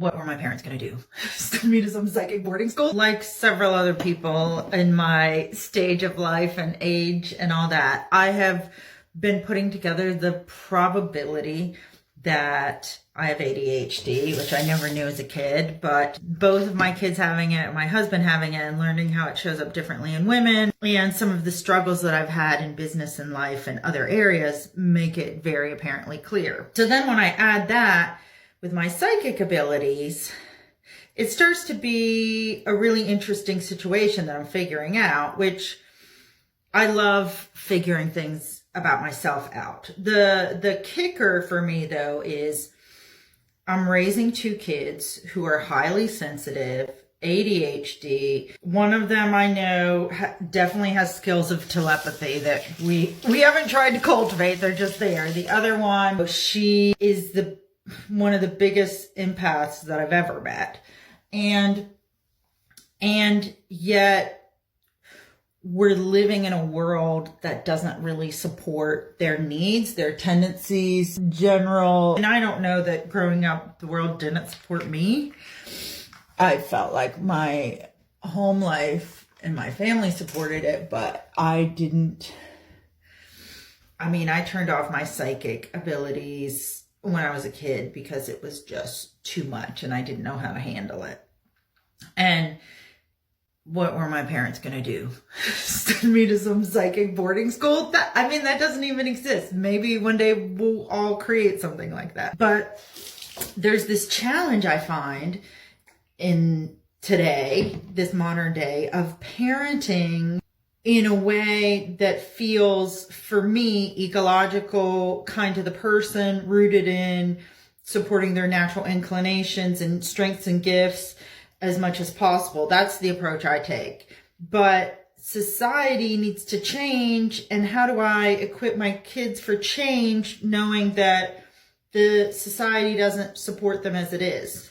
what were my parents going to do? Send me to some psychic boarding school? Like several other people in my stage of life and age and all that, I have been putting together the probability that I have ADHD, which I never knew as a kid, but both of my kids having it, my husband having it, and learning how it shows up differently in women, and some of the struggles that I've had in business and life and other areas make it very apparently clear. So then when I add that with my psychic abilities, it starts to be a really interesting situation that I'm figuring out, which I love figuring things about myself out. The kicker for me though is I'm raising two kids who are highly sensitive, ADHD. One of them I know definitely has skills of telepathy that we haven't tried to cultivate. They're just there. The other one, she is one of the biggest empaths that I've ever met. And yet we're living in a world that doesn't really support their needs, their tendencies, general. And I don't know that growing up, the world didn't support me. I felt like my home life and my family supported it, but I didn't. I mean, I turned off my psychic abilities when I was a kid because it was just too much and I didn't know how to handle it. And what were my parents going to do? Send me to some psychic boarding school? That doesn't even exist. Maybe one day we'll all create something like that. But there's this challenge I find in today, this modern day, of parenting in a way that feels, for me, ecological, kind to the person, rooted in supporting their natural inclinations and strengths and gifts as much as possible. That's the approach I take. But society needs to change. And how do I equip my kids for change, knowing that the society doesn't support them as it is?